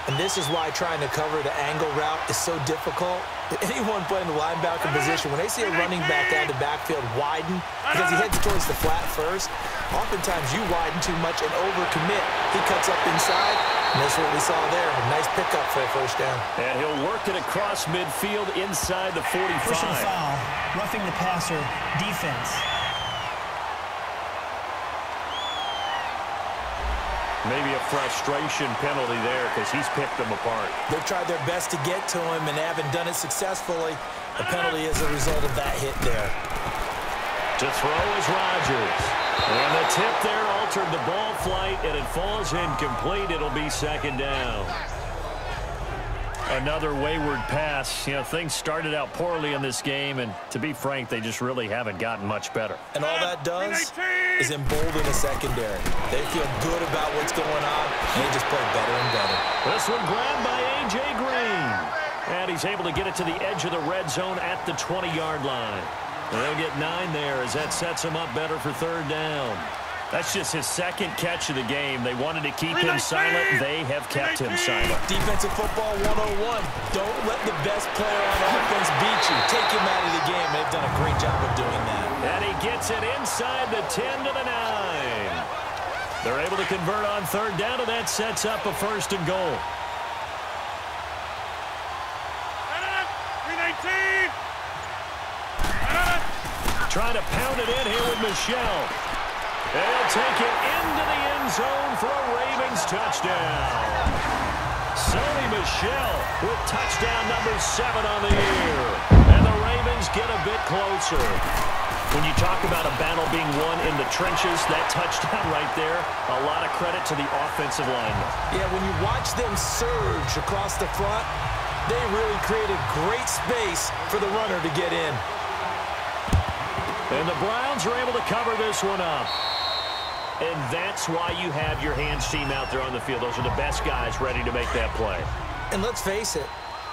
And this is why trying to cover the angle route is so difficult. Anyone playing the linebacker position, when they see a running back out of the backfield widen because he heads towards the flat first, oftentimes you widen too much and overcommit. He cuts up inside, and that's what we saw there. A nice pickup for a first down. And he'll work it across midfield inside the 45. Personal foul, roughing the passer, defense. Maybe a frustration penalty there because he's picked them apart. They've tried their best to get to him and haven't done it successfully. A penalty is a result of that hit there. To throw is Rodgers. And the tip there altered the ball flight, and it falls incomplete. It'll be second down. Another wayward pass. You know, things started out poorly in this game, and to be frank, they just really haven't gotten much better. And all that does is embolden a secondary. They feel good about what's going on, and they just play better and better. This one grabbed by A.J. Green. And he's able to get it to the edge of the red zone at the 20-yard line. And they'll get 9 there as that sets him up better for third down. That's just his second catch of the game. They wanted to keep him silent. They have kept him silent. Defensive football 101. Don't let the best player on offense beat you. Take him out of the game. They've done a great job of doing that. And he gets it inside the 10 to the 9. They're able to convert on third down, and that sets up a first and goal. 319. Trying to pound it in here with Michelle. They'll take it into the end zone for a Ravens touchdown. Sonny Michel with touchdown number 7 on the year. And the Ravens get a bit closer. When you talk about a battle being won in the trenches, that touchdown right there, a lot of credit to the offensive linemen. Yeah, when you watch them surge across the front, they really created great space for the runner to get in. And the Browns are able to cover this one up. And that's why you have your hands team out there on the field. Those are the best guys ready to make that play. And let's face it,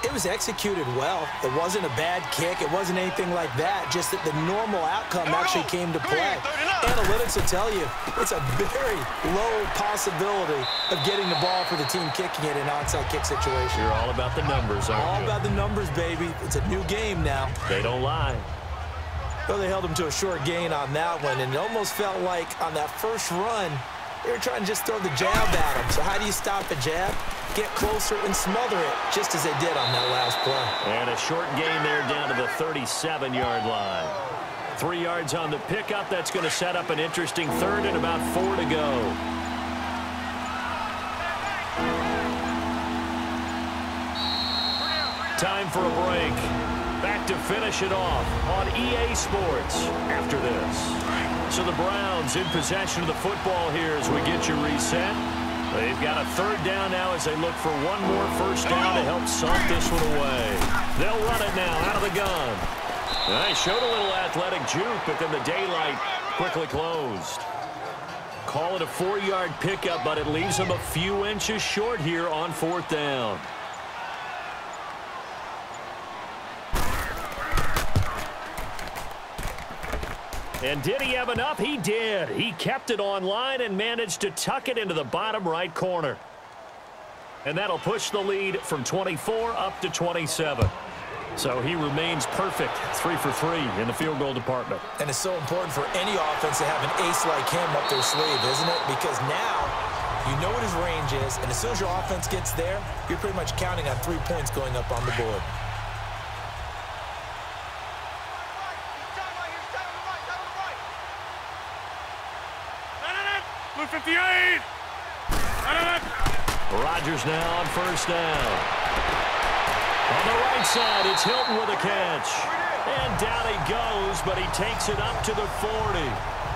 it was executed well. It wasn't a bad kick. It wasn't anything like that. Just that the normal outcome actually came to play. Analytics will tell you it's a very low possibility of getting the ball for the team kicking it in an onside kick situation. You're all about the numbers, aren't you? All about the numbers, baby. It's a new game now. They don't lie. Well, they held him to a short gain on that one, and it almost felt like on that first run, they were trying to just throw the jab at him. So how do you stop a jab? Get closer and smother it, just as they did on that last play. And a short gain there down to the 37-yard line. 3 yards on the pickup. That's going to set up an interesting third and about 4 to go. Time for a break. Back to finish it off on EA Sports after this. So the Browns in possession of the football here as we get you reset. They've got a third down now as they look for one more first down to help salt this one away. They'll run it now out of the gun. They showed a little athletic juke, but then the daylight quickly closed. Call it a 4-yard pickup, but it leaves them a few inches short here on fourth down. And did he have enough? He did. He kept it on line and managed to tuck it into the bottom right corner. And that'll push the lead from 24 up to 27. So he remains perfect, 3 for 3 in the field goal department. And it's so important for any offense to have an ace like him up their sleeve, isn't it? Because now you know what his range is, and as soon as your offense gets there, you're pretty much counting on 3 points going up on the board. Blue 58! Rodgers now on first down. On the right side, it's Hilton with a catch. And down he goes, but he takes it up to the 40.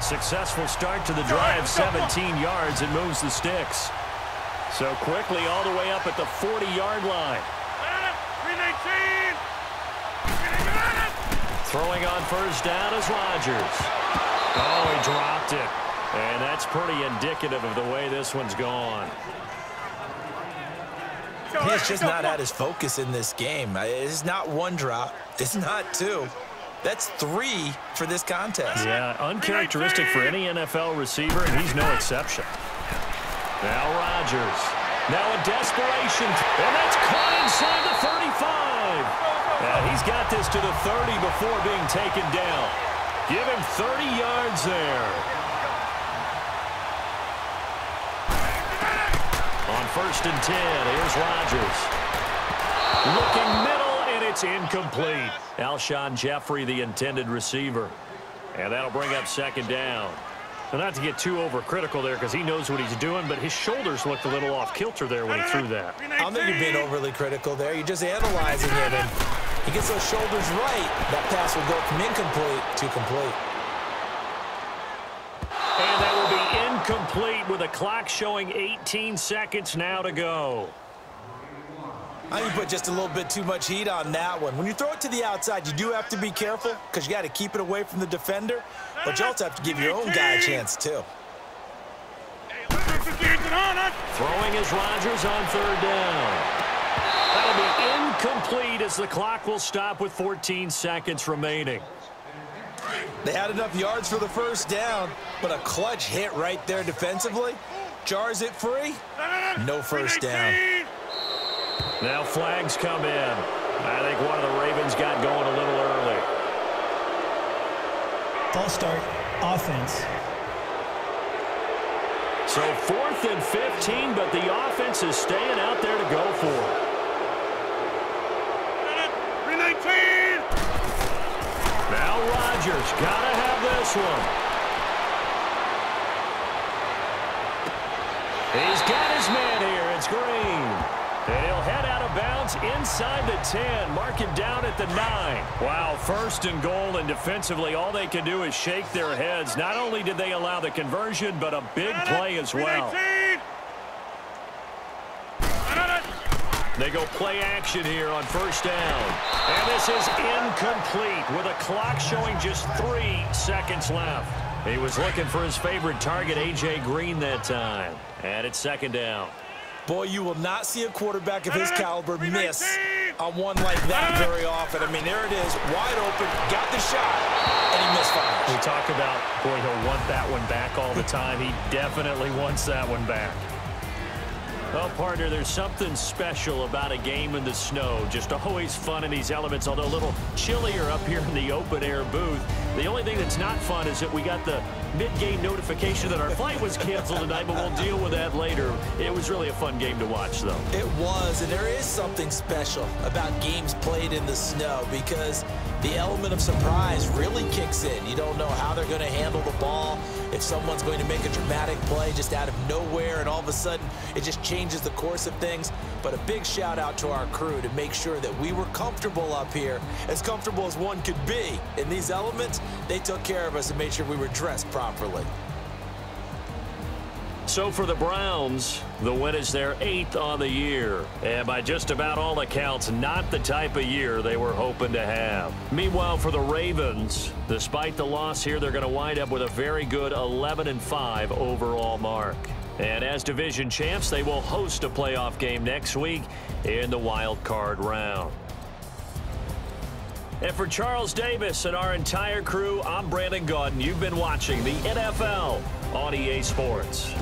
Successful start to the drive, 17 yards, and moves the sticks. So quickly all the way up at the 40-yard line. 319! Throwing on first down is Rodgers. Oh, he dropped it. And that's pretty indicative of the way this one's gone. He's just not at his focus in this game. It's not 1 drop. It's not 2. That's 3 for this contest. Yeah, uncharacteristic for any NFL receiver, and he's no exception. Now Rodgers. Now a desperation. And that's caught inside the 35. Yeah, he's got this to the 30 before being taken down. Give him 30 yards there. On first and 10, here's Rodgers. Looking middle, and it's incomplete. Alshon Jeffrey, the intended receiver. And that'll bring up second down. So not to get too overcritical there because he knows what he's doing, but his shoulders looked a little off kilter there when he threw that. I don't think you're being overly critical there. You're just analyzing it, and he gets those shoulders right. That pass will go from incomplete to complete. And that will be incomplete with a clock showing 18 seconds now to go. I think you put just a little bit too much heat on that one. When you throw it to the outside, you do have to be careful because you got to keep it away from the defender, but you also have to give your own guy a chance too. Throwing is Rodgers on third down. That'll be incomplete as the clock will stop with 14 seconds remaining. They had enough yards for the first down, but a clutch hit right there defensively jars it free. No first down. Now flags come in. I think one of the Ravens got going a little early. False start, offense. So 4th and 15, but the offense is staying out there to go for it. 319! Now Rodgers, gotta have this one. He's got his man here. It's Green. And he'll head out of bounds inside the 10. Mark him down at the 9. Wow, first and goal, and defensively all they can do is shake their heads. Not only did they allow the conversion, but a big play as well. They go play action here on first down. And this is incomplete with a clock showing just 3 seconds left. He was looking for his favorite target, A.J. Green, that time. And it's second down. Boy, you will not see a quarterback of his caliber miss on one like that very often. I mean, there it is, wide open, got the shot, and he misfires. We talk about, boy, he'll want that one back all the time. He definitely wants that one back. Well, partner, there's something special about a game in the snow. Just always fun in these elements, although a little chillier up here in the open-air booth. The only thing that's not fun is that we got the mid-game notification that our flight was canceled tonight, but we'll deal with that later. It was really a fun game to watch, though. It was, and there is something special about games played in the snow because the element of surprise really kicks in. You don't know how they're going to handle the ball, if someone's going to make a dramatic play just out of nowhere, and all of a sudden it just changes the course of things. But a big shout out to our crew to make sure that we were comfortable up here, as comfortable as one could be. In these elements, they took care of us and made sure we were dressed properly. So for the Browns, the win is their 8th on the year. And by just about all accounts, not the type of year they were hoping to have. Meanwhile, for the Ravens, despite the loss here, they're going to wind up with a very good 11-5 overall mark. And as division champs, they will host a playoff game next week in the wild card round. And for Charles Davis and our entire crew, I'm Brandon Gaudin. You've been watching the NFL on EA Sports.